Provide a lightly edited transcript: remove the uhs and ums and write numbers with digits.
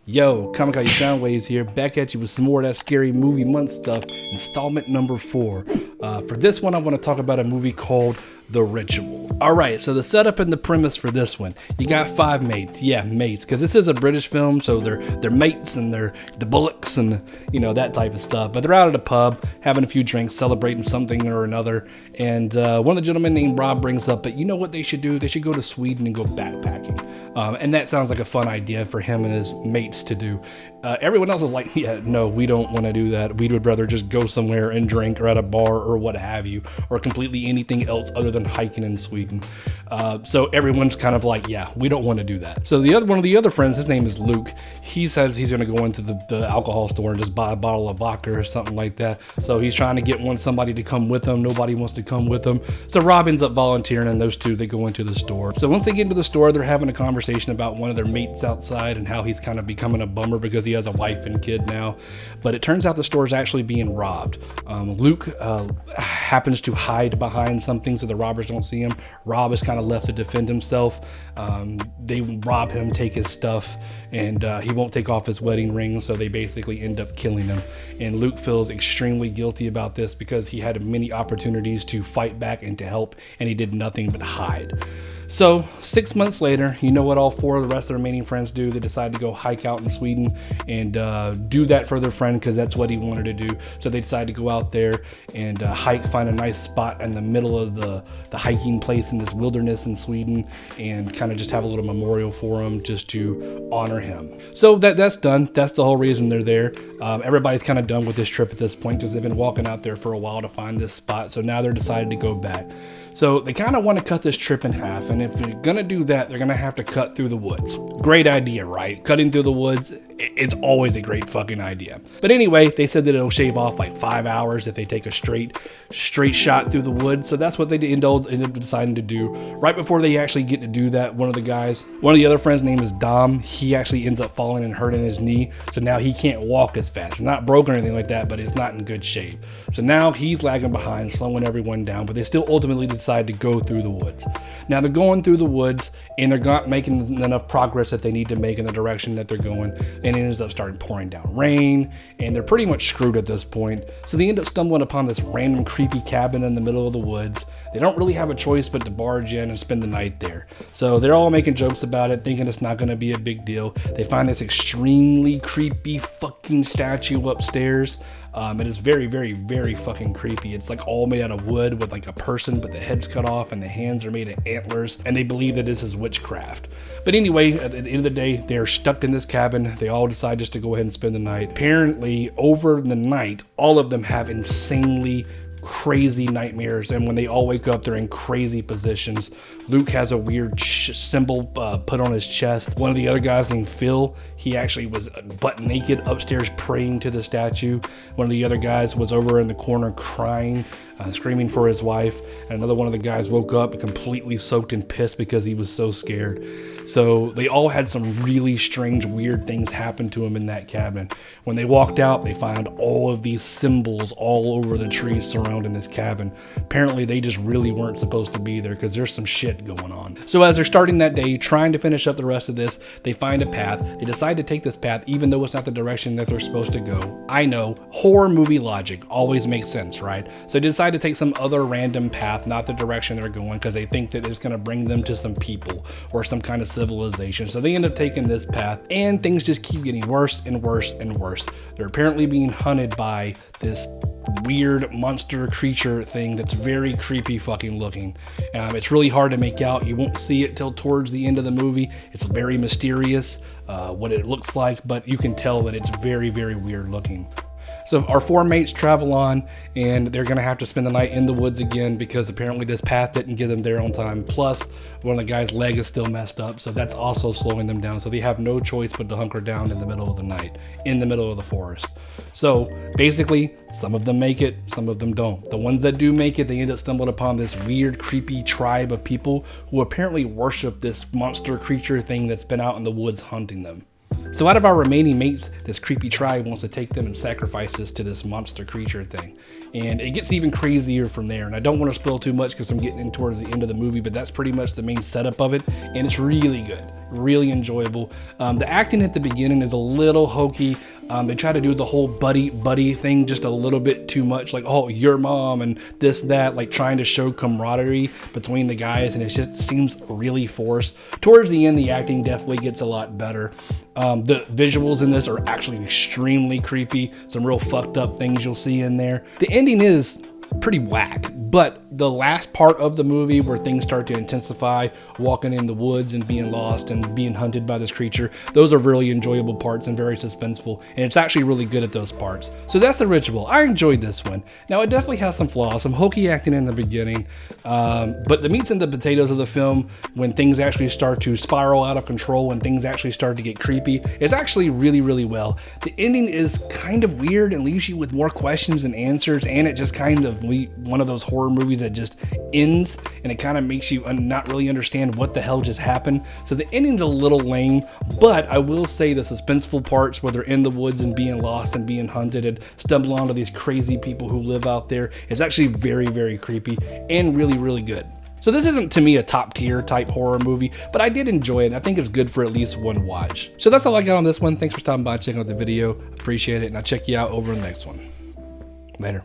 Yo, Kamikaze Soundwaves here, back at you with some more of that scary movie month stuff, installment number 4. For this one, I want to talk about a movie called The Ritual. Alright, so the setup and the premise for this one, you got 5 mates. Yeah, mates, because this is a British film, so they're mates and they're the bullocks and, you know, that type of stuff. But they're out at a pub, having a few drinks, celebrating something or another, and one of the gentlemen named Rob brings up that, you know what they should do? They should go to Sweden and go backpacking. And that sounds like a fun idea for him and his mates to do. Everyone else is like, yeah, no, we don't want to do that. We would rather just go somewhere and drink or at a bar or what have you, or completely anything else other than hiking in Sweden. So everyone's kind of like, yeah, we don't want to do that. So one of the other friends, his name is Luke. He says he's going to go into the alcohol store and just buy a bottle of vodka or something like that. So he's trying to get somebody to come with him. Nobody wants to come with him. So Rob ends up volunteering, and those two, they go into the store. So once they get into the store, they're having a conversation about one of their mates outside and how he's kind of becoming a bummer because he has a wife and kid now. But it turns out the store is actually being robbed. Luke happens to hide behind something so the robbers don't see him. Rob is kind of left to defend himself. They rob him, take his stuff, and he won't take off his wedding ring, so they basically end up killing him. And Luke feels extremely guilty about this because he had many opportunities to fight back and to help, and he did nothing but hide. So 6 months later, you know what all 4 of the rest of their remaining friends do? They decide to go hike out in Sweden and do that for their friend because that's what he wanted to do. So they decide to go out there and hike, find a nice spot in the middle of the hiking place in this wilderness in Sweden, and kind of just have a little memorial for him just to honor him. So that's done. That's the whole reason they're there. Everybody's kind of done with this trip at this point because they've been walking out there for a while to find this spot. So now they're decided to go back. So they kind of want to cut this trip in half, and if they're going to do that, they're going to have to cut through the woods. Great idea, right? Cutting through the woods, it's always a great fucking idea. But anyway, they said that it'll shave off like 5 hours if they take a straight shot through the woods. So that's what they ended up deciding to do. Right before they actually get to do that, one of the other friends' name is Dom. He actually ends up falling and hurting his knee. So now he can't walk as fast. It's not broken or anything like that, but it's not in good shape. So now he's lagging behind, slowing everyone down, but they still ultimately decide to go through the woods. Now they're going through the woods and they're not making enough progress that they need to make in the direction that they're going, and it ends up starting pouring down rain, and they're pretty much screwed at this point. So they end up stumbling upon this random creepy cabin in the middle of the woods. They don't really have a choice but to barge in and spend the night there. So they're all making jokes about it, thinking it's not going to be a big deal. They find this extremely creepy fucking statue upstairs. It is very, very, very fucking creepy. It's like all made out of wood with like a person, but the head's cut off and the hands are made of antlers, and they believe that this is witchcraft. But anyway, at the end of the day, they're stuck in this cabin. They all decide just to go ahead and spend the night. Apparently, over the night, all of them have insanely crazy nightmares, and when they all wake up, they're in crazy positions. Luke has a weird symbol put on his chest. One of the other guys named Phil, he actually was butt naked upstairs praying to the statue. One of the other guys was over in the corner crying, screaming for his wife. And another one of the guys woke up completely soaked in piss because he was so scared. So they all had some really strange, weird things happen to them in that cabin. When they walked out, they found all of these symbols all over the trees surrounding this cabin. Apparently they just really weren't supposed to be there because there's some shit going on. So as they're starting that day, trying to finish up the rest of this, they find a path. They decide to take this path even though it's not the direction that they're supposed to go. I know, horror movie logic always makes sense, right? So they decide to take some other random path, not the direction they're going, because they think that it's going to bring them to some people or some kind of civilization. So they end up taking this path, and things just keep getting worse and worse and worse. They're apparently being hunted by this weird monster creature thing that's very creepy fucking looking. It's really hard to make out. You won't see it till towards the end of the movie. It's very mysterious what it looks like, but you can tell that it's very, very weird looking. So our 4 mates travel on, and they're going to have to spend the night in the woods again because apparently this path didn't get them there on time. Plus, one of the guy's leg is still messed up, so that's also slowing them down. So they have no choice but to hunker down in the middle of the night, in the middle of the forest. So basically, some of them make it, some of them don't. The ones that do make it, they end up stumbling upon this weird, creepy tribe of people who apparently worship this monster creature thing that's been out in the woods hunting them. So out of our remaining mates, this creepy tribe wants to take them and sacrifice this to this monster creature thing. And it gets even crazier from there. And I don't want to spoil too much because I'm getting in towards the end of the movie, but that's pretty much the main setup of it. And it's really good. really enjoyable. The acting at the beginning is a little hokey. They try to do the whole buddy thing just a little bit too much, like, oh, your mom and this, that, like trying to show camaraderie between the guys, and it just seems really forced. Towards the end, the acting definitely gets a lot better. The visuals in this are actually extremely creepy. Some real fucked up things you'll see in there. The ending is pretty whack, but the last part of the movie where things start to intensify, walking in the woods and being lost and being hunted by this creature, those are really enjoyable parts and very suspenseful, and it's actually really good at those parts. So that's The Ritual. I enjoyed this one. Now, it definitely has some flaws, some hokey acting in the beginning, but the meats and the potatoes of the film, when things actually start to spiral out of control, when things actually start to get creepy, it's actually really, really well. The ending is kind of weird and leaves you with more questions than answers, and it just kind of one of those horror movies that just ends, and it kind of makes you not really understand what the hell just happened. So the ending's a little lame, but I will say the suspenseful parts where they're in the woods and being lost and being hunted and stumbling onto these crazy people who live out there is actually very, very creepy and really, really good. So this isn't, to me, a top tier type horror movie, but I did enjoy it, and I think it's good for at least one watch. So that's all I got on this one. Thanks for stopping by, checking out the video. Appreciate it, and I'll check you out over in the next one. Later.